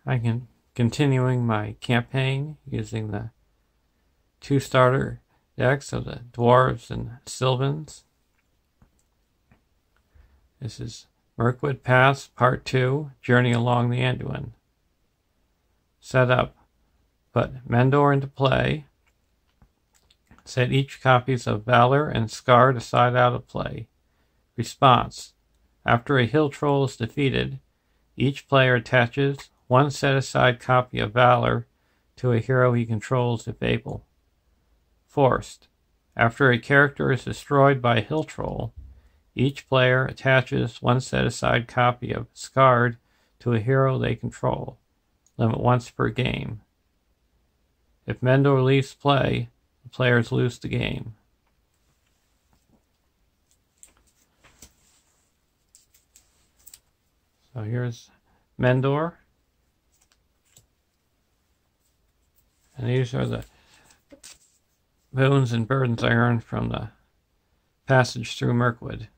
I can continuing my campaign using the 2 starter decks of the Dwarves and Sylvans. This is Mirkwood Pass Part 2, Journey Along the Anduin. Set up. Put Mendor into play. Set each copies of Valor and Scar to side out of play. Response. After a hill troll is defeated, each player attaches one set-aside copy of Valor to a hero he controls if able. Forced. After a character is destroyed by a hill troll, each player attaches one set-aside copy of Scarred to a hero they control. Limit once per game. If Mendor leaves play, the players lose the game. So here's Mendor. And these are the boons and burdens I earned from the passage through Mirkwood.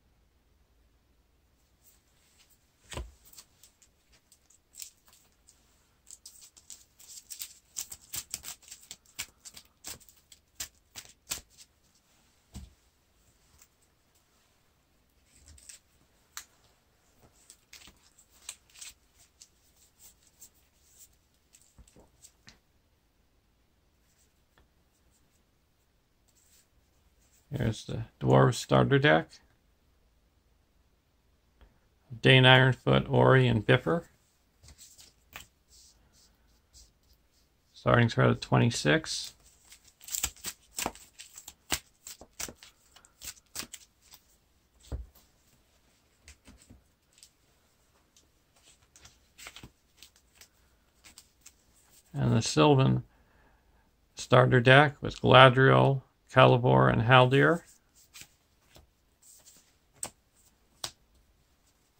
Here's the Dwarves starter deck. Dane Ironfoot, Ori, and Biffer. Starting threat of 26. And the Sylvan starter deck with Galadriel, Calibor, and Haldir.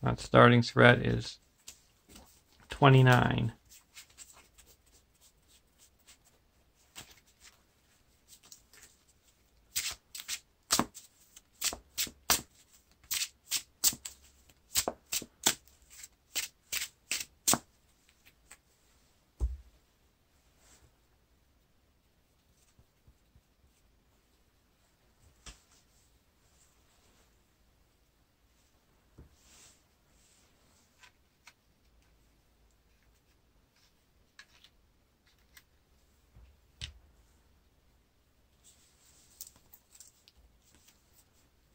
That starting threat is 29.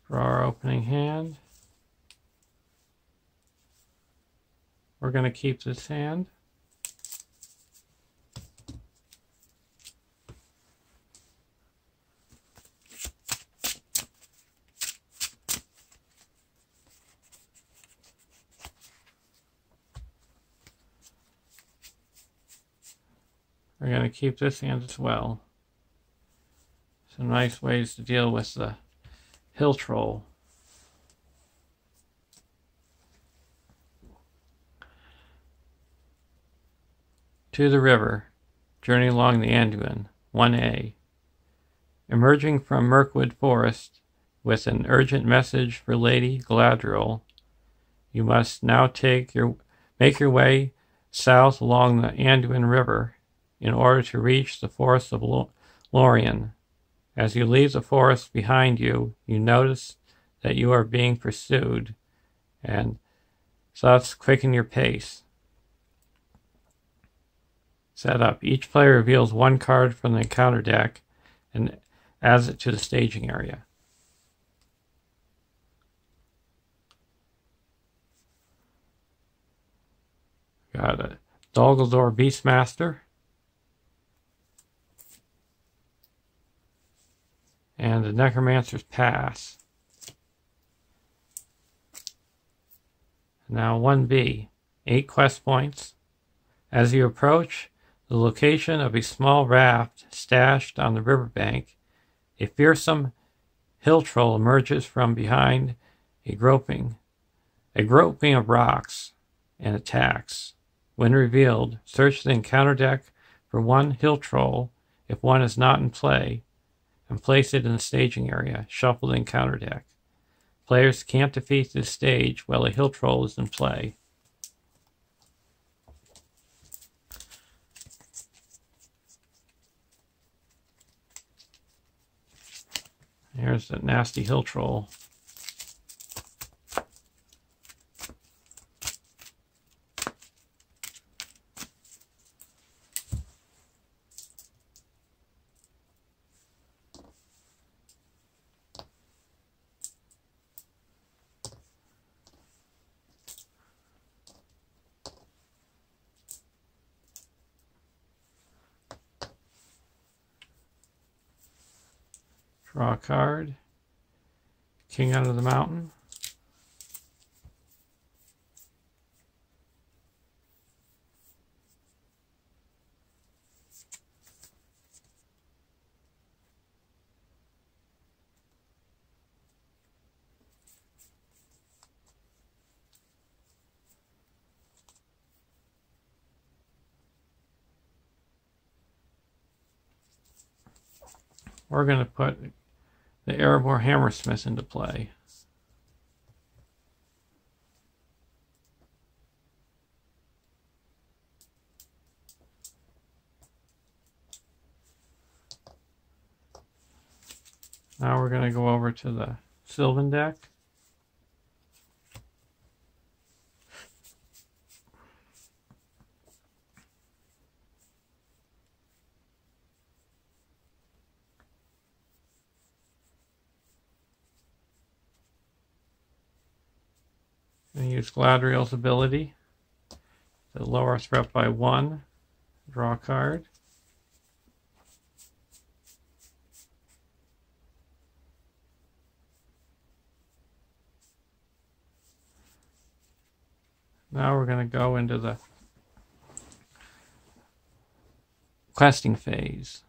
For our opening hand, we're going to keep this hand. We're going to keep this hand as well. Some nice ways to deal with the hill troll. To the river. Journey Along the Anduin. 1A. Emerging from Mirkwood Forest with an urgent message for Lady Galadriel, you must now make your way south along the Anduin River in order to reach the Forest of Lorien. As you leave the forest behind you, you notice that you are being pursued, and thus quicken your pace. Set up. Each player reveals one card from the encounter deck and adds it to the staging area. Got a Dol Beastmaster. And the Necromancer's Pass. Now 1B, 8 quest points. As you approach the location of a small raft stashed on the riverbank, a fearsome hill troll emerges from behind a groping of rocks and attacks. When revealed, search the encounter deck for one hill troll if one is not in play, and place it in the staging area. Shuffle the encounter deck. Players can't defeat this stage while a hill troll is in play. Here's the nasty hill troll. Draw a card. King out of the mountain. We're going to put the Erebor Hammersmith into play. Now we're going to go over to the Sylvan deck. And use Galadriel's ability to lower us rep by 1. Draw a card. Now we're going to go into the questing phase.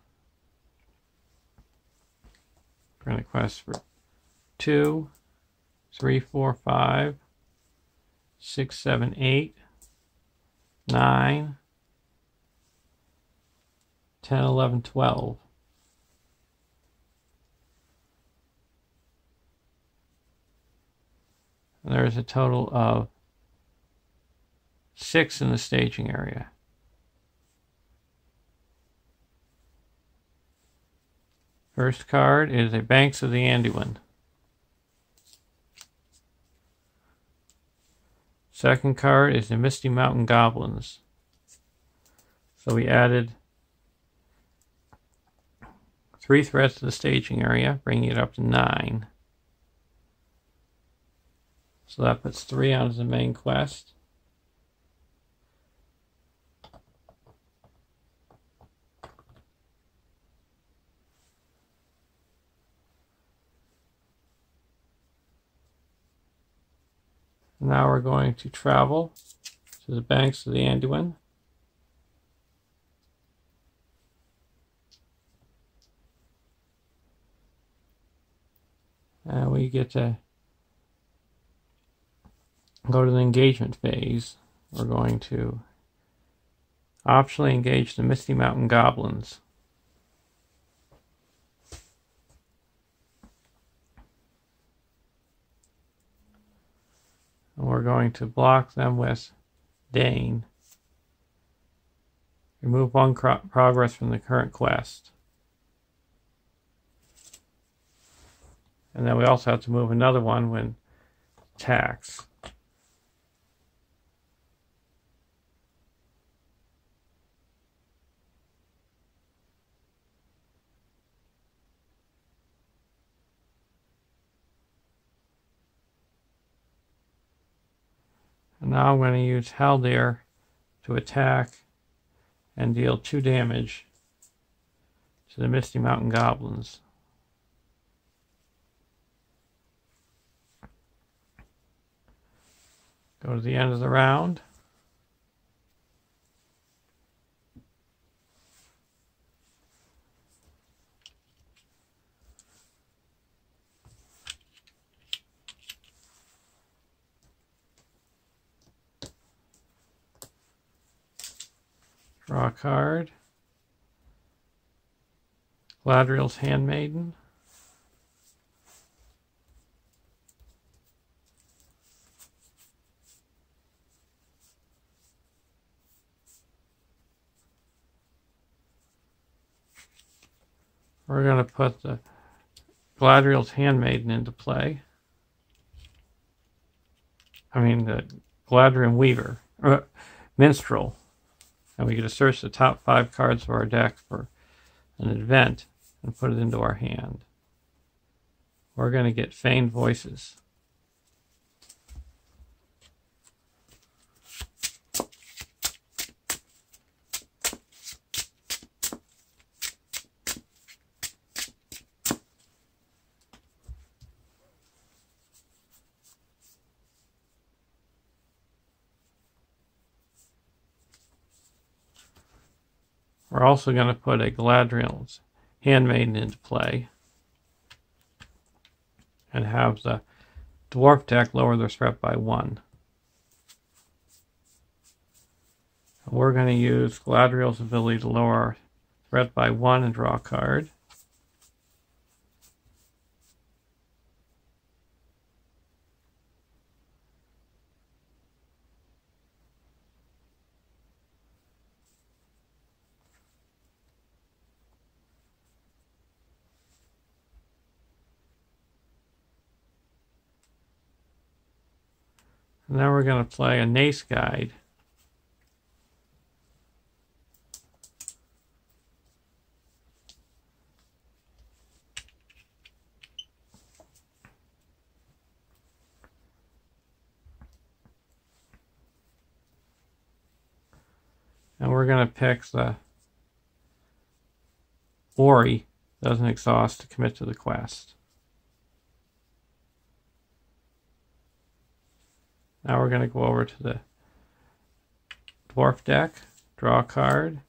We're going to quest for 2, 3, 4, 5, 6, 7, 8, 9, 10, 11, 12. And there's a total of 6 in the staging area. First card is a Banks of the Anduin. Second card is the Misty Mountain Goblins. So we added 3 threats to the staging area, bringing it up to 9. So that puts 3 on the main quest. Now we're going to travel to the banks of the Anduin. And we get to go to the engagement phase. We're going to optionally engage the Misty Mountain Goblins. And we're going to block them with Dane. Remove 1 progress from the current quest. And then we also have to move another one when attacks. And now I'm going to use Haldir to attack and deal 2 damage to the Misty Mountain Goblins. Go to the end of the round. Draw a card. Galadriel's Handmaiden. We're going to put the Galadriel's Handmaiden into play. I mean, the Galadriel Weaver, Minstrel. And we get to search the top 5 cards of our deck for an event and put it into our hand. We're going to get Feigned Voices. We're also going to put a Galadriel's Handmaiden into play and have the dwarf deck lower their threat by 1. And we're going to use Galadriel's ability to lower our threat by 1 and draw a card. And now we're going to play a Nace Guide. And we're going to pick the Ori doesn't exhaust to commit to the quest. Now we're going to go over to the dwarf deck, draw a card.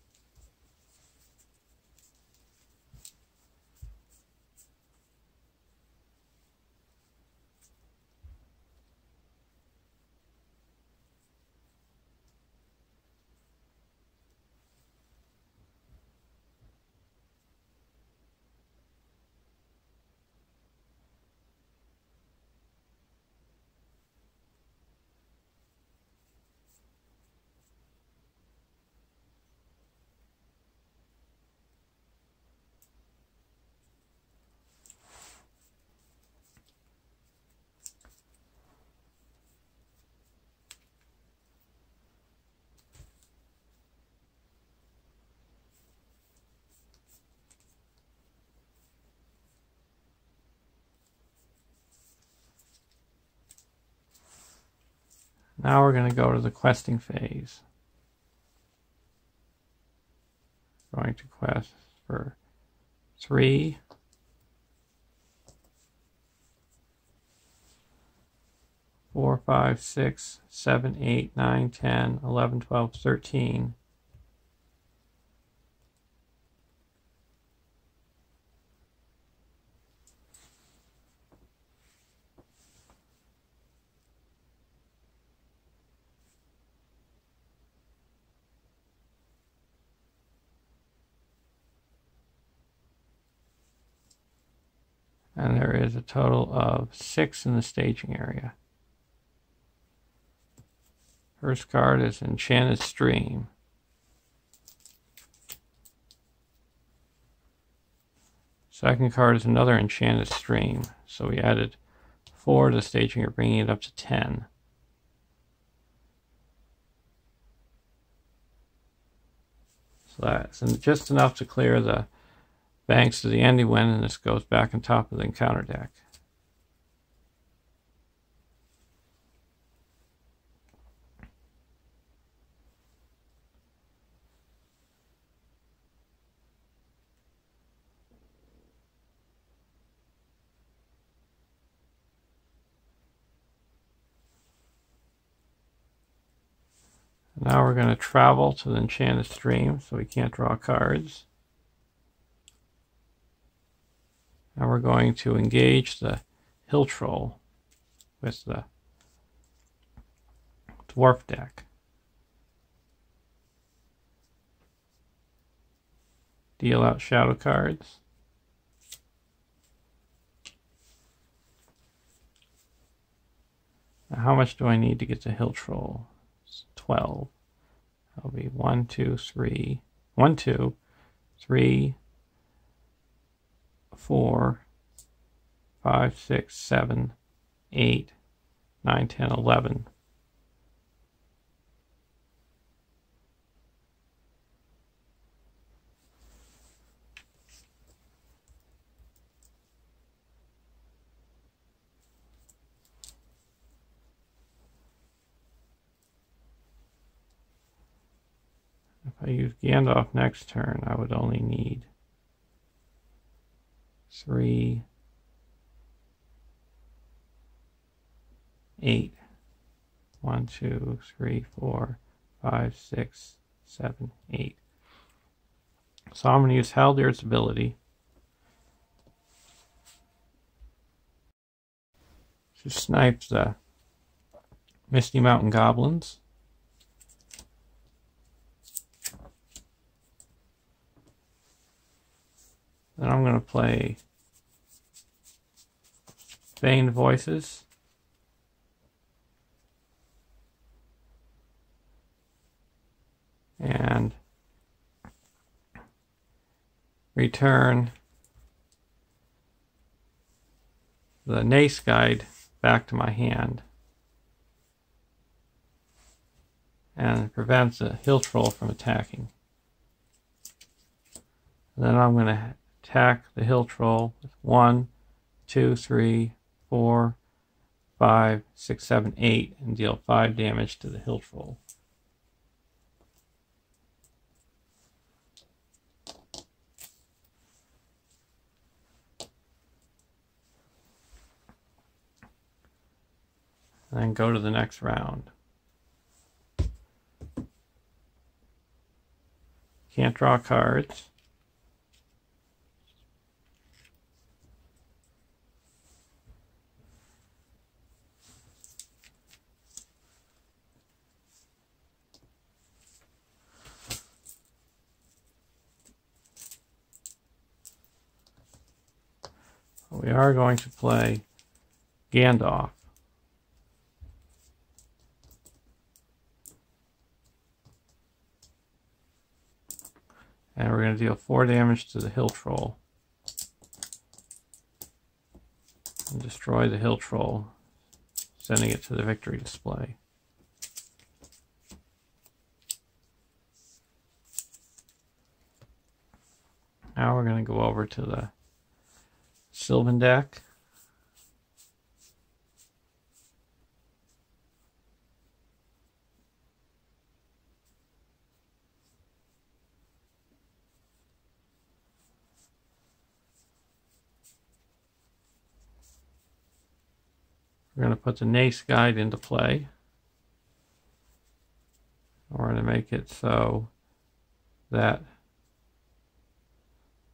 Now we're going to go to the questing phase. Going to quest for 3, 4, 5, 6, 7, 8, 9, 10, 11, 12, 13. And there is a total of 6 in the staging area. First card is Enchanted Stream. Second card is another Enchanted Stream. So we added 4 to the staging area, bringing it up to 10. So that's just enough to clear the banks of the Anduin, and this goes back on top of the encounter deck. Now we're going to travel to the Enchanted Stream, so we can't draw cards. Now we're going to engage the Hill Troll with the dwarf deck. Deal out shadow cards. Now how much do I need to get the Hill Troll? It's 12. That'll be 1, 2, 3. 1, 2, 3, 4, 5, 6, 7, 8, 9, 10, 11. If I use Gandalf next turn, I would only need 3, 8. 1, 2, 3, 4, 5, 6, 7, 8. So I'm going to use Haldir's ability to snipe the Misty Mountain Goblins. Then I'm going to play Feigned Voices. And return the Nace Guide back to my hand. And prevents the Hill Troll from attacking. And then I'm going to attack the Hill Troll with 1, 2, 3, 4, 5, 6, 7, 8 and deal 5 damage to the Hill Troll. And then go to the next round. Can't draw cards. We are going to play Gandalf. And we're going to deal 4 damage to the Hill Troll. And destroy the Hill Troll, sending it to the victory display. Now we're going to go over to the Sylvan deck. We're going to put the Nace Guide into play. We're going to make it so that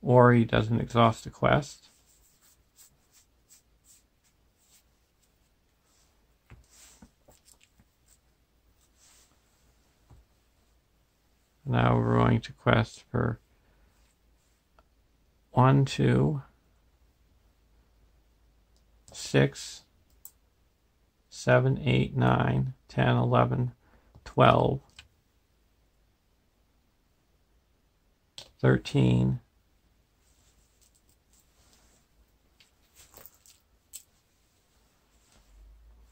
Ori doesn't exhaust the quest. Now we're going to quest for 1, 2, 6, 7, 8, 9, 10, 11, 12, 13,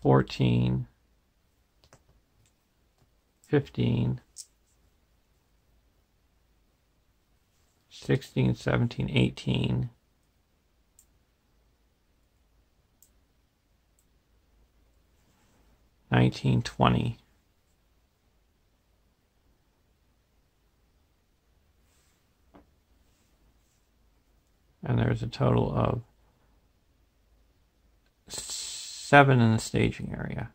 14, 15, 16, 17, 18, 19, 20. And there's a total of 7 in the staging area.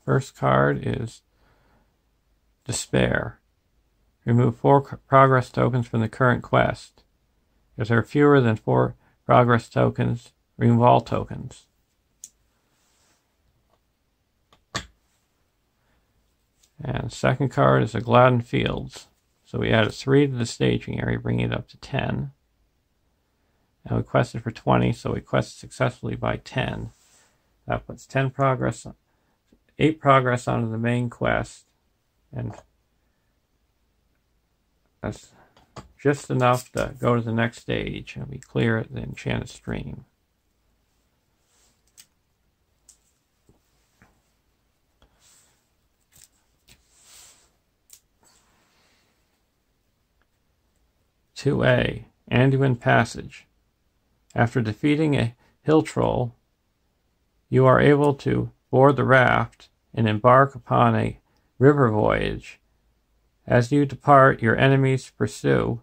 First card is Despair. Remove 4 progress tokens from the current quest. If there are fewer than 4 progress tokens, remove all tokens. And second card is a Gladden Fields. So we added 3 to the staging area, bringing it up to 10. And we quested for 20, so we quested successfully by 10. That puts 10 progress, 8 progress onto the main quest. And that's just enough to go to the next stage, and we clear the enchanted stream. (2A) Anduin Passage. After defeating a hill troll, you are able to board the raft and embark upon a river voyage. As you depart, your enemies pursue,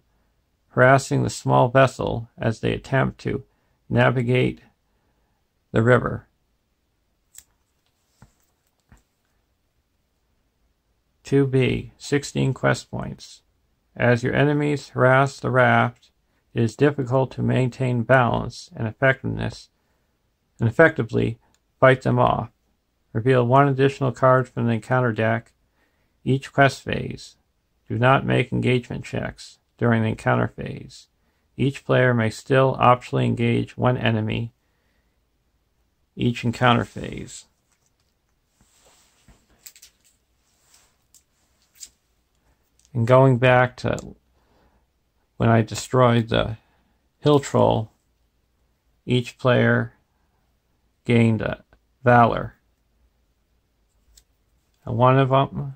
harassing the small vessel as they attempt to navigate the river. (2B) 16 quest points. As your enemies harass the raft, it is difficult to maintain balance and effectively fight them off. Reveal one additional card from the encounter deck each quest phase. Do not make engagement checks during the encounter phase. Each player may still optionally engage one enemy each encounter phase. And going back to when I destroyed the hill troll, each player gained a valor. And one of them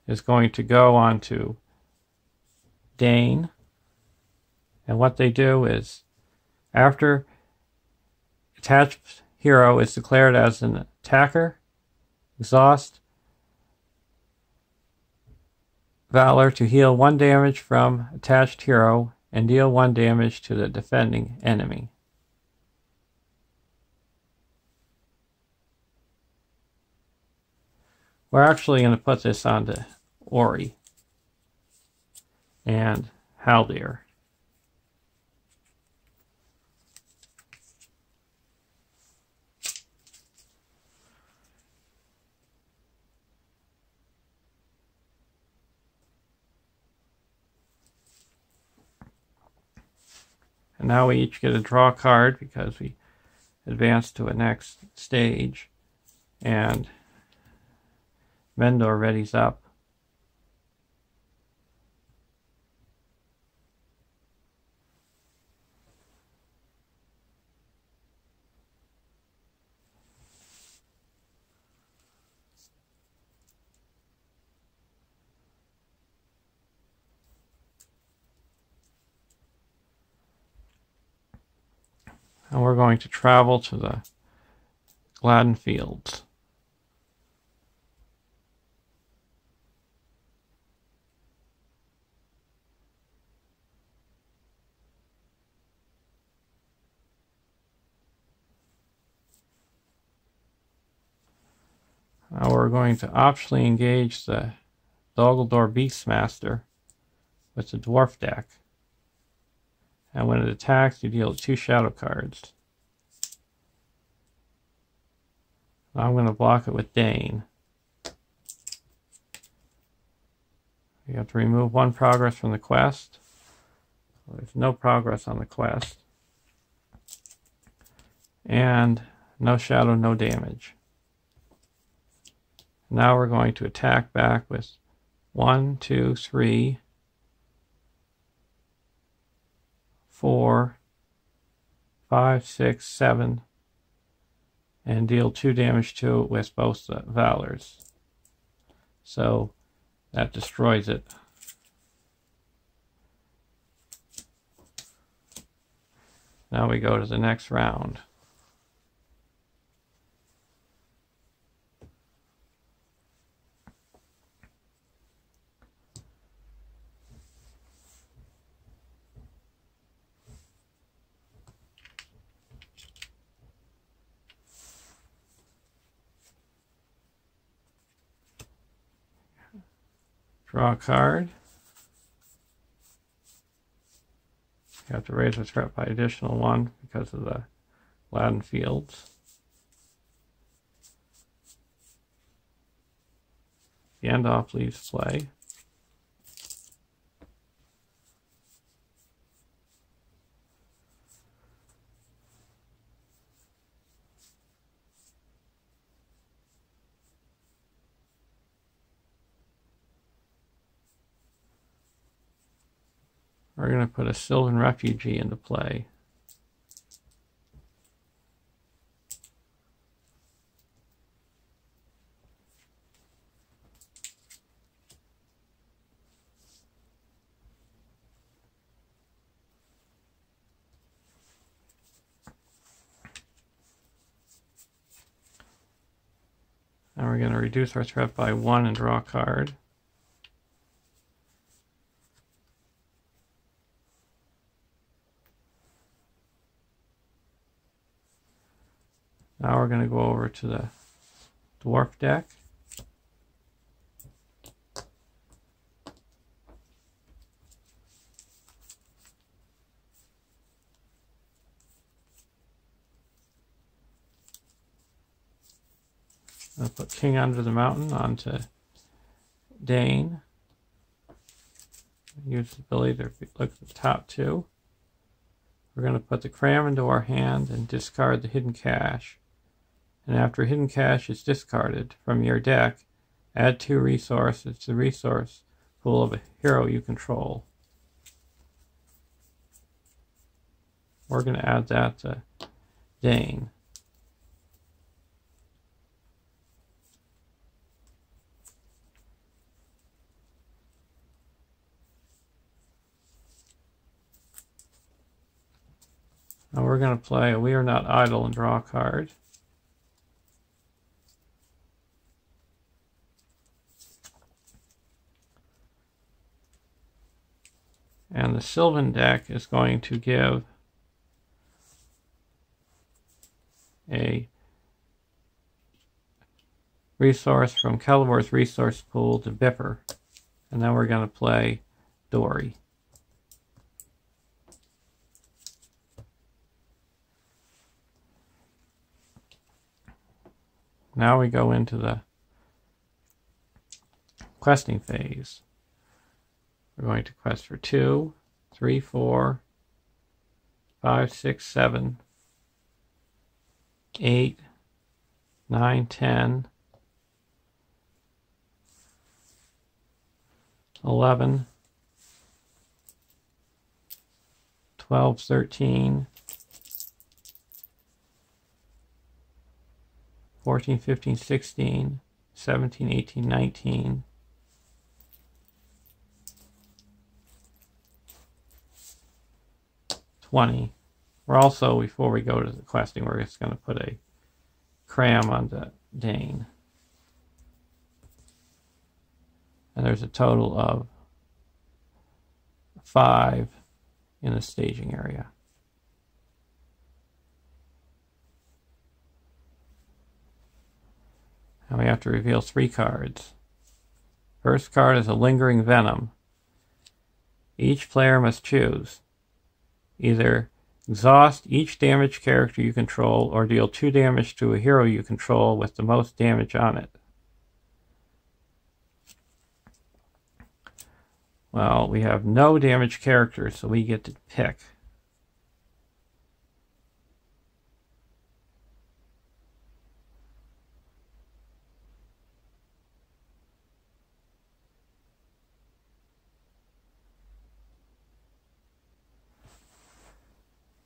is going to go on to Dane. And what they do is, after attached hero is declared as an attacker, exhaust valor to heal 1 damage from attached hero and deal 1 damage to the defending enemy. We're actually going to put this onto Ori and Haldir. And now we each get a draw card because we advanced to a next stage. And Mendor readies up. And we're going to travel to the Gladden Fields. Now we're going to optionally engage the Dogaldor Beastmaster with the Dwarf deck. And when it attacks, you deal 2 shadow cards. I'm going to block it with Dane. You have to remove 1 progress from the quest. There's no progress on the quest. And no shadow, no damage. Now we're going to attack back with 1, 2, 3, 4, 5, 6, 7, and deal 2 damage to it with both the Valors. So that destroys it. Now we go to the next round. Draw a card. You have to raise the threat by additional 1 because of the Gladden Fields. Gandalf leaves play. we're going to put a Sylvan Refugee into play. And we're going to reduce our threat by 1 and draw a card. Now we're going to go over to the dwarf deck. I'll put King Under the Mountain onto Dane. Use the ability to look at the top two. We're going to put the cram into our hand and discard the hidden cache. And after hidden cache is discarded from your deck, add 2 resources to the resource pool of a hero you control. We're going to add that to Dane. Now we're going to play We Are Not Idle and draw a card. And the Sylvan deck is going to give a resource from Celebor's resource pool to Biffer. And then we're going to play Dory. Now we go into the questing phase. We're going to quest for 2, 3, 4, 5, 6, 7, 8, 9, 10, 11, 12, 13, 14, 15, 16, 17, 18, 19, 20. We're also, before we go to the questing, we're just going to put a cram onto Dane. And there's a total of 5 in the staging area. And we have to reveal 3 cards. First card is a Lingering Venom. Each player must choose either exhaust each damaged character you control or deal 2 damage to a hero you control with the most damage on it. Well, we have no damaged characters, so we get to pick.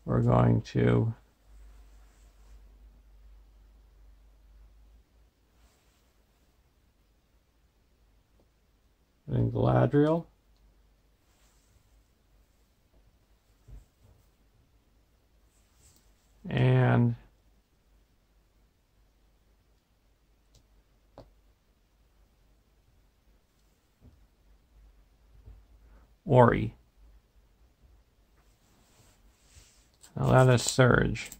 We're going to put in Galadriel. And Ori. Now that is Surge.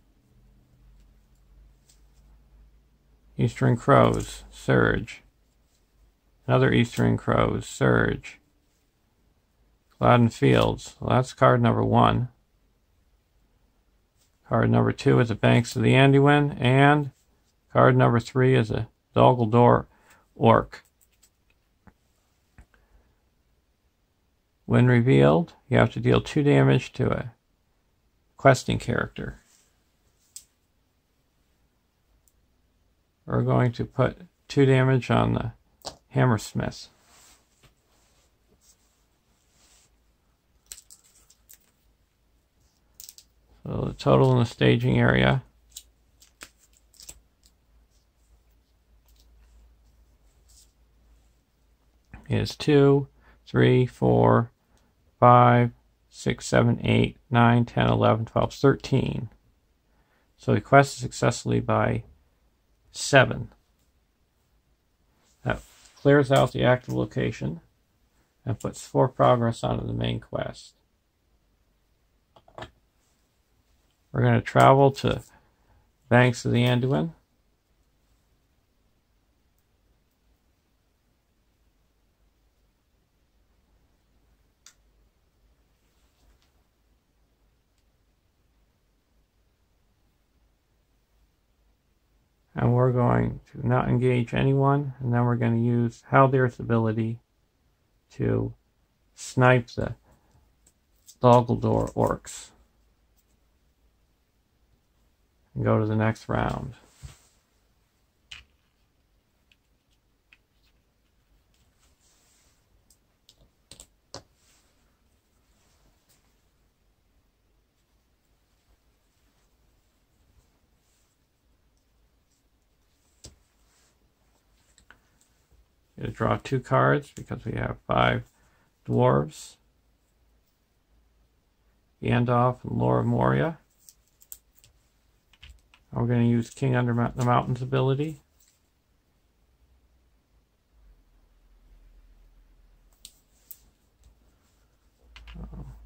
Eastern Crows, Surge. Another Eastern Crows, Surge. Gladden Fields, well, that's card number 1. Card number 2 is a Banks of the Anduin, and card number 3 is a Dol Guldur Orc. When revealed, you have to deal 2 damage to a questing character. We're going to put 2 damage on the Hammersmith. So the total in the staging area is 2, 3, 4, 5, 6, 7, 8, 9, 10, 11, 12, 13. So he quested successfully by 7. That clears out the active location and puts 4 progress onto the main quest. We're going to travel to Banks of the Anduin. And we're going to not engage anyone, and then we're going to use Haldir's ability to snipe the Dogaldor orcs and go to the next round. Going to draw 2 cards because we have 5 dwarves, Gandalf and Laura Moria. And we're going to use King Under the Mountains ability.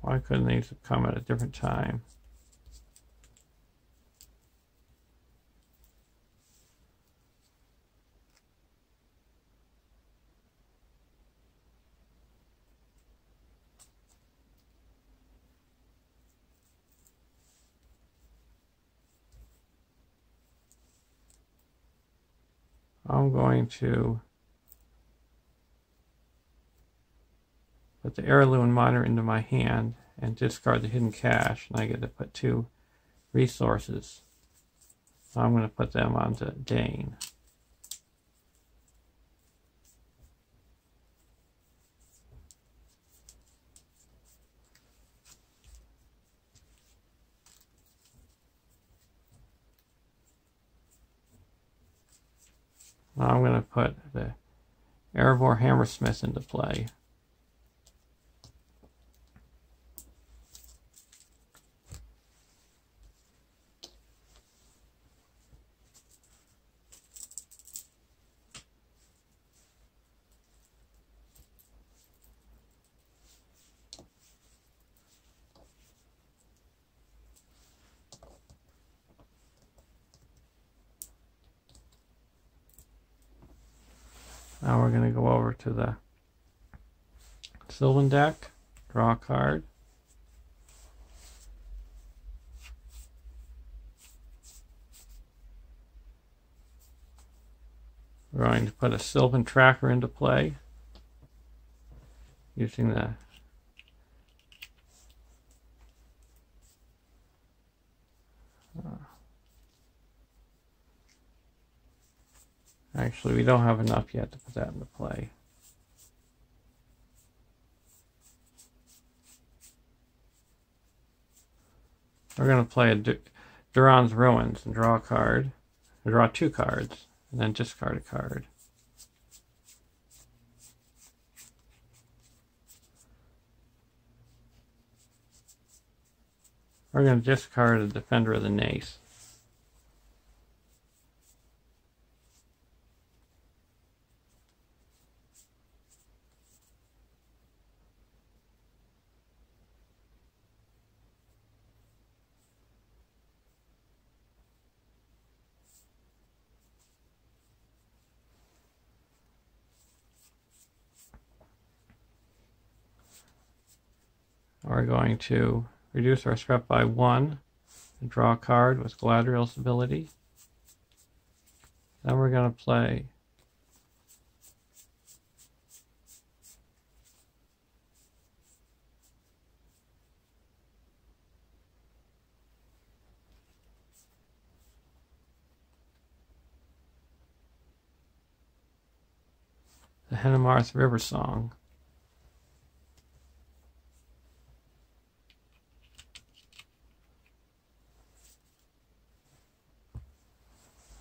Why couldn't these have come at a different time? I'm going to put the heirloom miner into my hand and discard the hidden cache, and I get to put 2 resources. I'm going to put them onto Dane. Now I'm going to put the Erebor Hammersmith into play. Now we're going to go over to the Sylvan deck, draw a card. We're going to put a Sylvan tracker into play using the actually, we don't have enough yet to put that into play. We're going to play a Duran's Ruins and draw a card. Or draw 2 cards, and then discard a card. We're going to discard a Defender of the Nace. We're going to reduce our threat by 1 and draw a card with Galadriel's ability. Then we're going to play the Hennemarth River Song.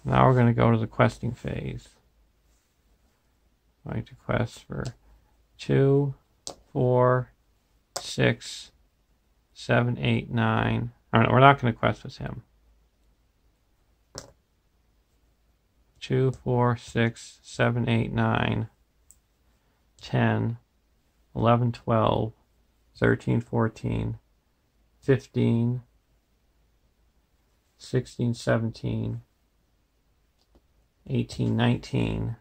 Now we're going to go to the questing phase. I'm going to quest for 2, 4, 6, 7, 8, 9. We're not going to quest with him. 2, 4, 6, 7, 8, 9, 10, 11, 12, 13, 14, 15, 16, 17, 18, 19,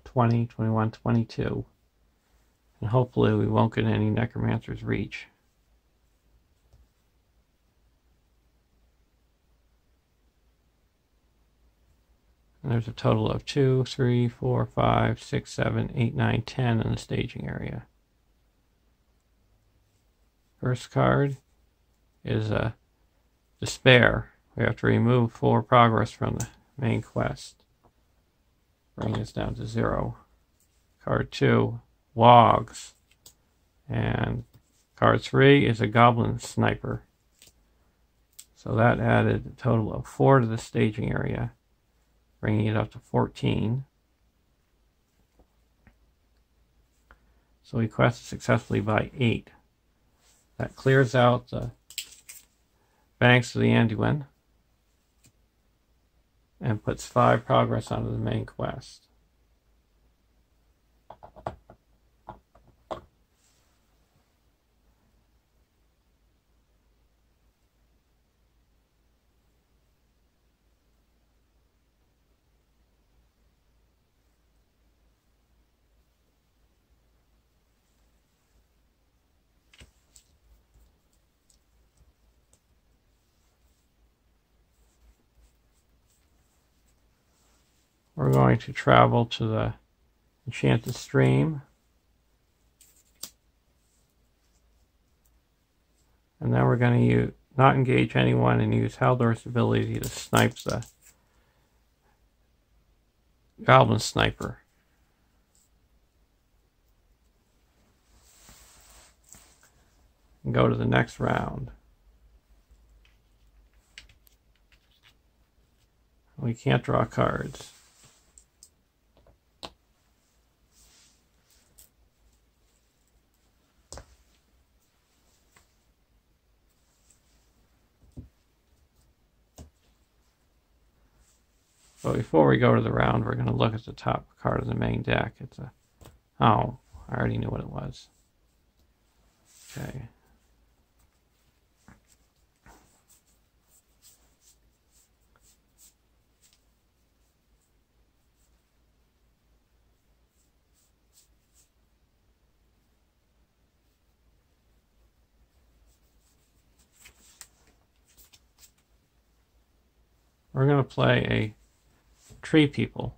20, 21, 22. And hopefully we won't get any Necromancer's Reach. And there's a total of 2, 3, 4, 5, 6, 7, 8, 9, 10 in the staging area. First card is a Despair. We have to remove 4 progress from the main quest, bringing us down to 0. Card 2, Wogs. And card 3 is a Goblin Sniper. So that added a total of 4 to the staging area, bringing it up to 14. So we quested successfully by 8. That clears out the banks of the Anduin and puts 5 progress onto the main quest. We're going to travel to the Enchanted Stream. And then we're going to not engage anyone and use Haldor's ability to snipe the Goblin Sniper. And go to the next round. We can't draw cards. But before we go to the round, we're going to look at the top card of the main deck. It's a... Oh, I already knew what it was. Okay. We're going to play a Tree People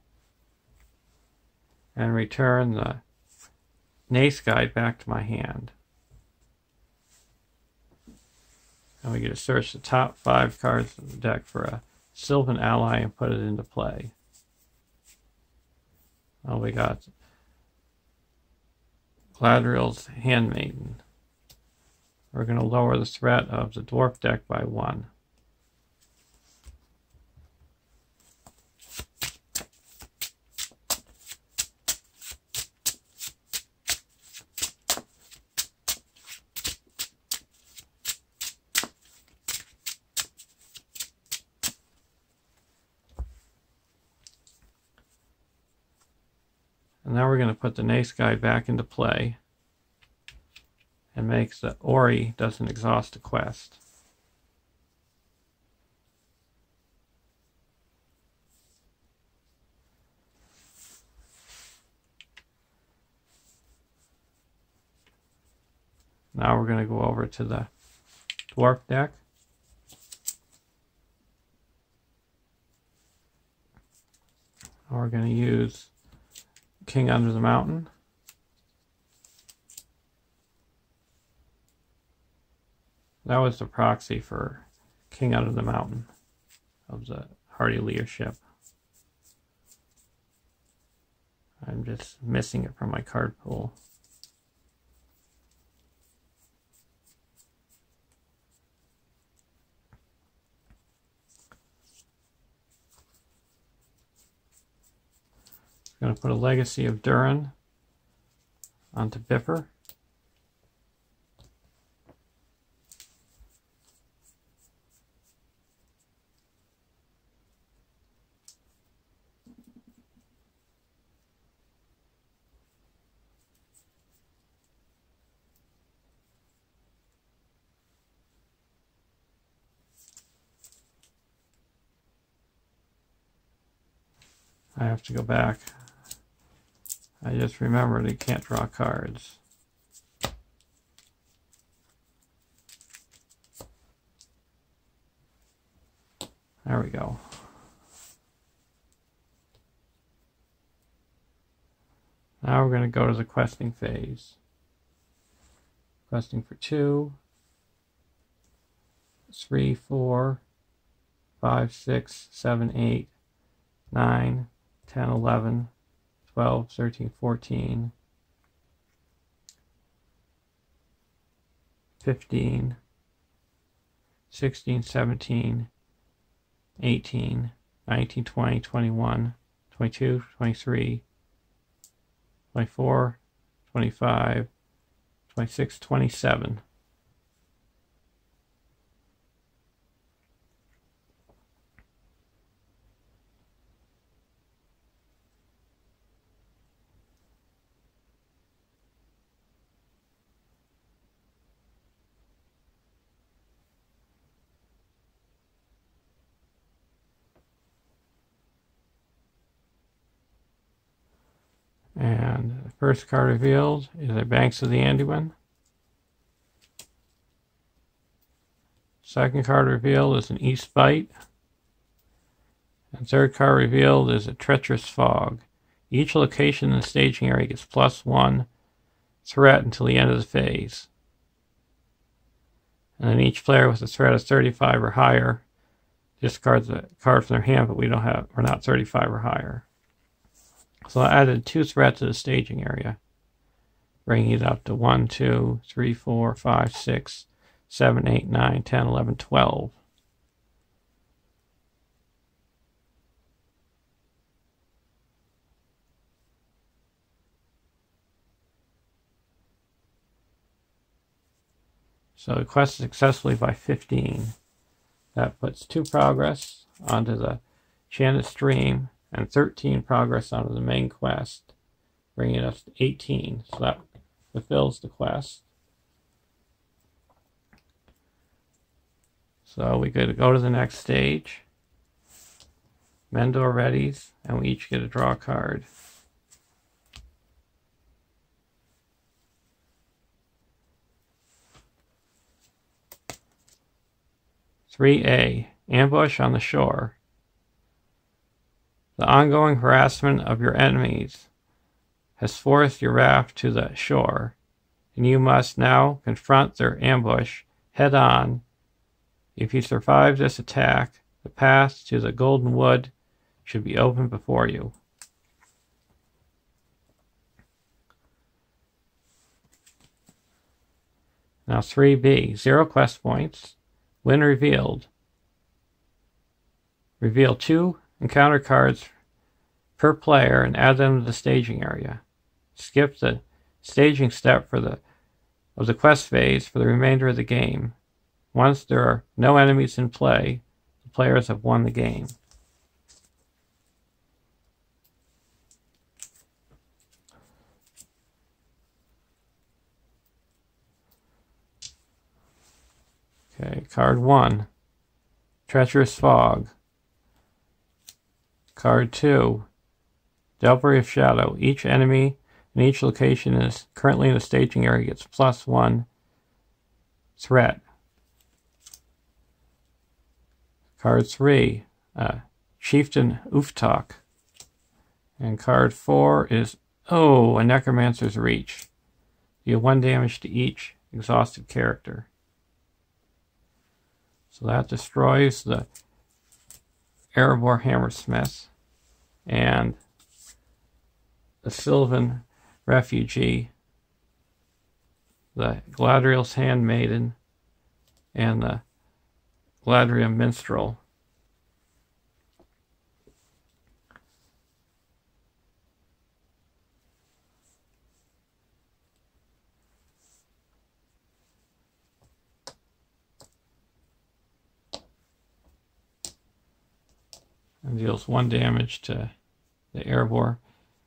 and return the Nace Guide back to my hand. And we get to search the top 5 cards of the deck for a Sylvan ally and put it into play. Well, we got Gladriel's Handmaiden. We're going to lower the threat of the Dwarf deck by 1. And now we're going to put the Nace Guide back into play and make the Ori doesn't exhaust a quest. Now we're going to go over to the Dwarf deck. And we're going to use King Under the Mountain. That was the proxy for King Under the Mountain of the Hardy Leadership. I'm just missing it from my card pool. I'm going to put a Legacy of Durin onto Biffer. I have to go back. I just remembered you can't draw cards. There we go. Now we're going to go to the questing phase. Questing for 2, 3, 4, 5, 6, 7, 8, 9, 10, 11, 12, 13, 14, 15, 16, 17, 18, 19, 20, 21, 22, 23, 24, 25, 26, 27. And the first card revealed is a Banks of the Anduin. Second card revealed is an East Bite. And third card revealed is a Treacherous Fog. Each location in the staging area gets +1 threat until the end of the phase. And then each player with a threat of 35 or higher discards a card from their hand, but we're not 35 or higher. So I added 2 threats to the staging area, bringing it up to 1, 2, 3, 4, 5, 6, 7, 8, 9, 10, 11, 12. So the quest successfully by 15. That puts 2 progress onto the Enchanted Stream and 13 progress onto the main quest, bringing us to 18. So that fulfills the quest. So we get to go to the next stage. Mendor readies, and we each get to draw a card. (3A) Ambush on the shore. The ongoing harassment of your enemies has forced your raft to the shore, and you must now confront their ambush head-on. If you survive this attack, the path to the Golden Wood should be open before you. Now 3B, 0 quest points. When revealed, reveal 2 encounter cards per player and add them to the staging area. Skip the staging step of the quest phase for the remainder of the game. Once there are no enemies in play, the players have won the game. Okay, card 1, Treacherous Fog. Card 2, Delvery of Shadow. Each enemy in each location is currently in the staging area gets +1 threat. Card 3, Chieftain Uftok. And card 4 is, a Necromancer's Reach. Deal 1 damage to each exhausted character. So that destroys the Erebor Hammersmith and the Sylvan Refugee, the Galadriel's Handmaiden, and the Galadriel Minstrel. and deals 1 damage to the Erebor,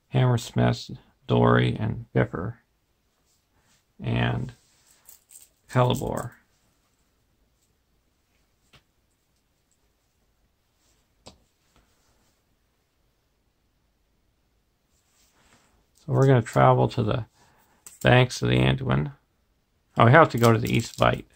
Hammersmith, Dory, and Biffer, and Hellebore. So we're going to travel to the banks of the Anduin. Oh, we have to go to the East Bight.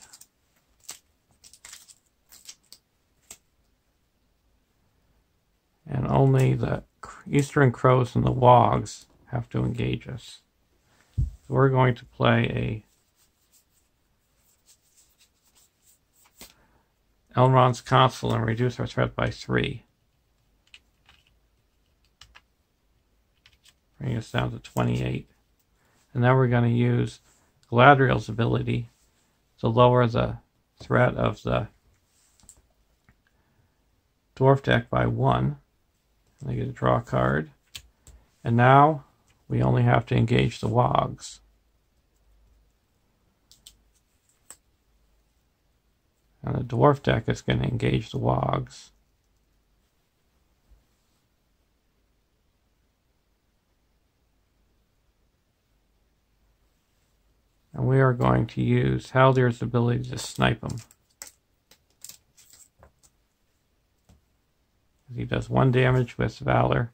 And only the Eastern Crows and the Wogs have to engage us. So we're going to play a Elrond's Consul and reduce our threat by 3. Bring us down to 28. And then we're going to use Galadriel's ability to lower the threat of the Dwarf deck by 1. And I get to draw a card. And now we only have to engage the Wogs. And the Dwarf deck is going to engage the Wogs. And we are going to use Haldir's ability to snipe him. He does 1 damage with Valor,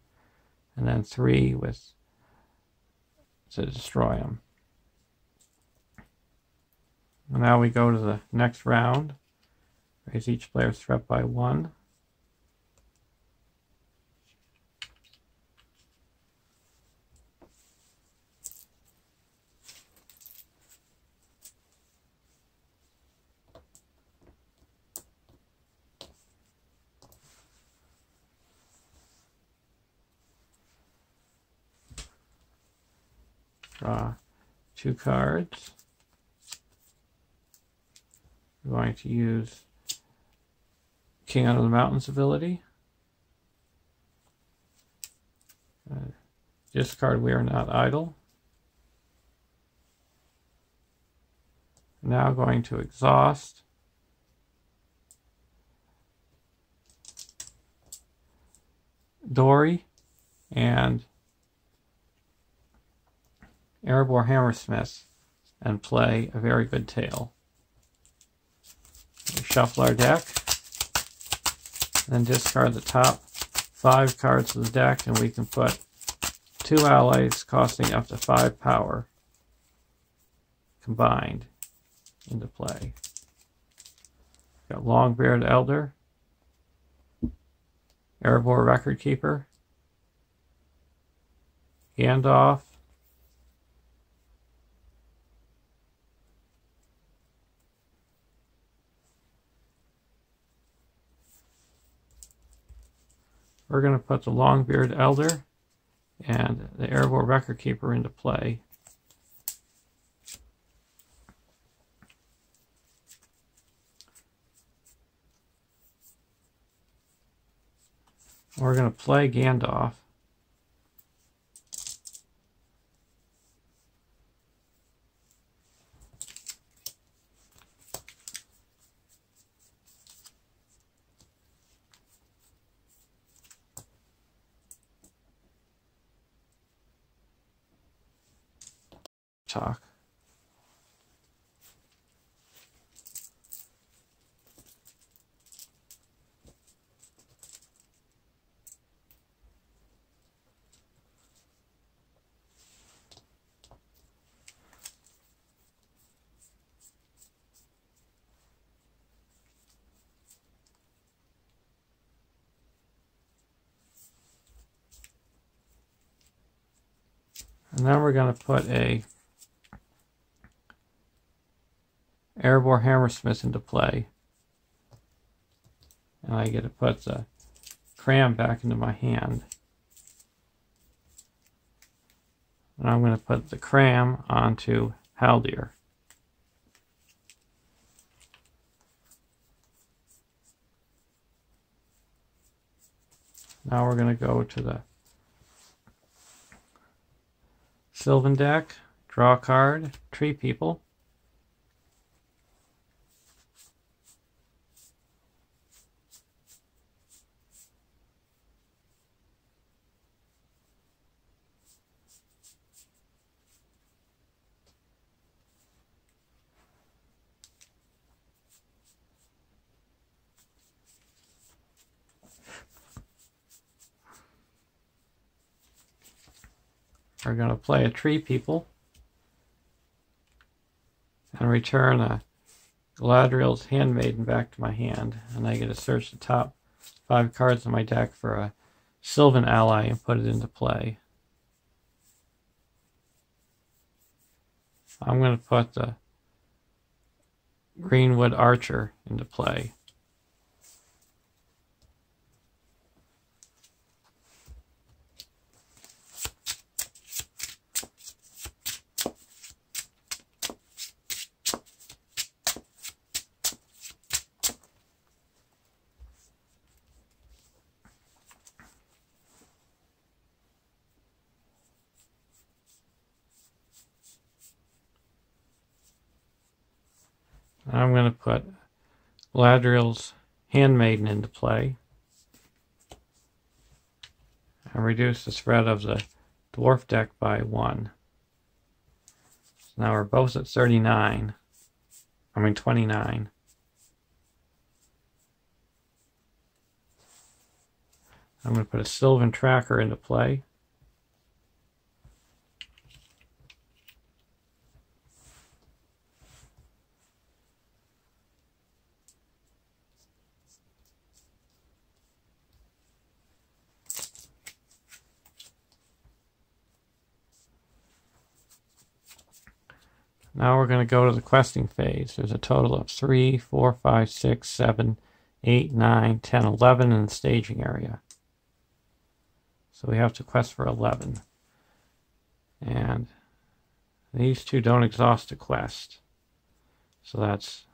and then 3 to destroy him. And now we go to the next round. Raise each player's threat by 1. Draw 2 cards. We're going to use King Under the Mountains ability. Discard We Are Not Idle. Now going to exhaust. Dory and Erebor Hammersmith and play a very good tale. We shuffle our deck, then discard the top 5 cards of the deck, and we can put 2 allies costing up to 5 power combined into play. Got Longbeard Elder, Erebor Record Keeper, Gandalf, we're going to put the Longbeard Elder and the Erebor Record Keeper into play. We're going to play Gandalf. Talk. And then we're going to put a Erebor Hammersmith into play. And I get to put the cram back into my hand. And I'm going to put the cram onto Haldir. Now we're going to go to the Sylvan deck, draw a card, Tree People. we're going to play a Tree People and return a Galadriel's Handmaiden back to my hand, and I get to search the top 5 cards in my deck for a Sylvan ally and put it into play. I'm going to put the Greenwood Archer into play. I'm going to put Galadriel's Handmaiden into play and reduce the spread of the dwarf deck by 1. So now we're both at 29. 29. I'm going to put a Sylvan Tracker into play. Now we're going to go to the questing phase. There's a total of 3, 4, 5, 6, 7, 8, 9, 10, 11 in the staging area. So we have to quest for 11. And these two don't exhaust a quest. So that's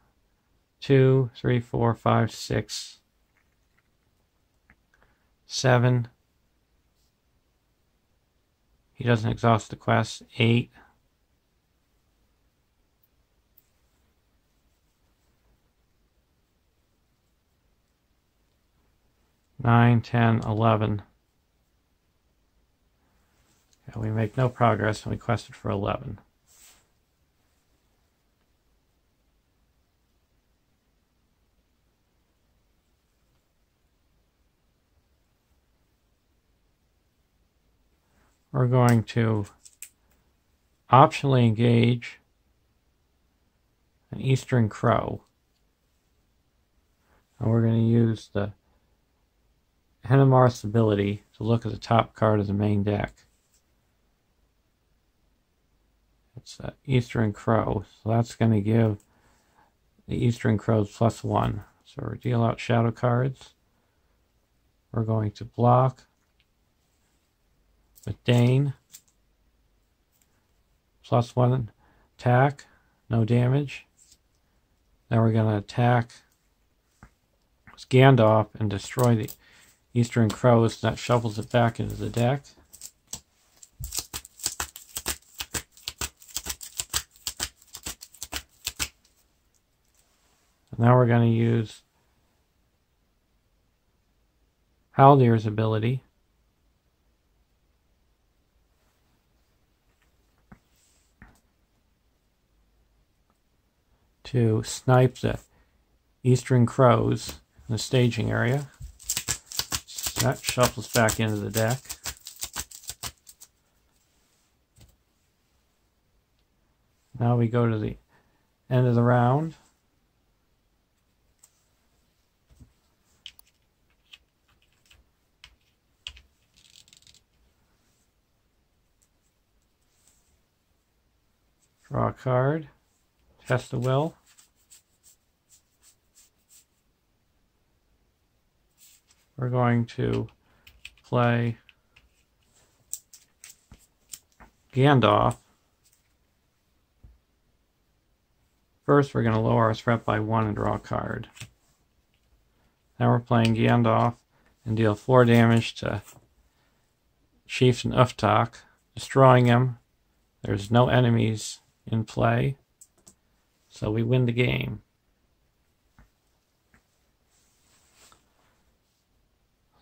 2, 3, 4, 5, 6, 7. He doesn't exhaust the quest. 8. 9, 10, 11. And we make no progress, and we quested for 11. We're going to optionally engage an Eastern Crow. And we're going to use the Henemarth's ability to look at the top card of the main deck. It's Eastern Crow, so that's going to give the Eastern Crows +1. So we deal out shadow cards. We're going to block with Dane. +1 attack, no damage. Then we're going to attack Gandalf and destroy the Eastern Crows. That shuffles it back into the deck. And now we're going to use Haldir's ability to snipe the Eastern Crows in the staging area. So that shuffles back into the deck. Now we go to the end of the round. Draw a card. Test the will. We're going to play Gandalf. First, we're going to lower our threat by 1 and draw a card. Now we're playing Gandalf and deal 4 damage to Chieftain Uftak, destroying him. There's no enemies in play, so we win the game.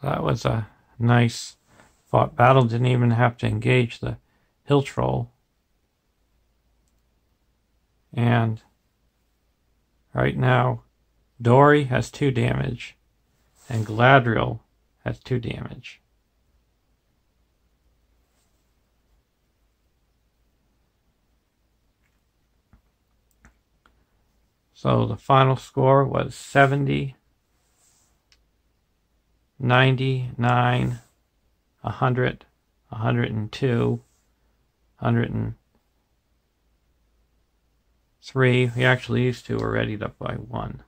That was a nice fought battle. Didn't even have to engage the Hill Troll. And right now, Dori has 2 damage, and Galadriel has 2 damage. So the final score was 70, 99, 100, 102, 103. We actually, these two were readied up by 1.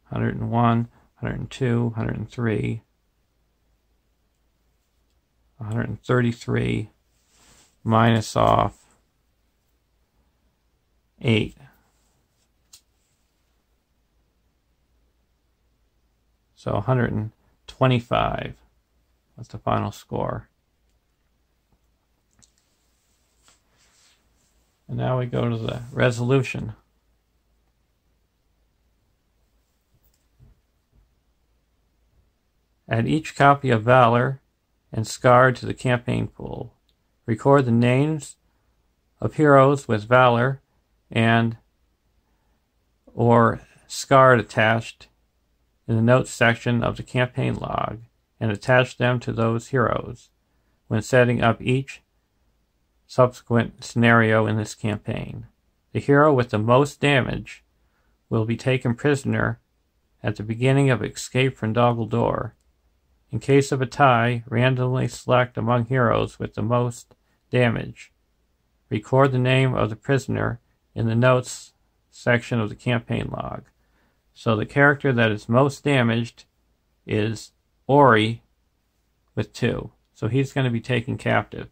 101, 102, 103, 133, minus off 8. So 125 was the final score. And now we go to the resolution. Add each copy of Valor and Scarred to the campaign pool. Record the names of heroes with Valor and or Scarred attached in the notes section of the campaign log, and attach them to those heroes when setting up each subsequent scenario in this campaign. The hero with the most damage will be taken prisoner at the beginning of Escape from Doggle Door. In case of a tie, randomly select among heroes with the most damage. Record the name of the prisoner in the notes section of the campaign log. So the character that is most damaged is Ori with 2. So he's going to be taken captive.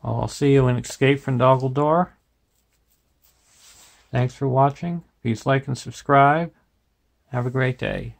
I'll see you in Escape from Doggle Door. Thanks for watching. Please like and subscribe. Have a great day.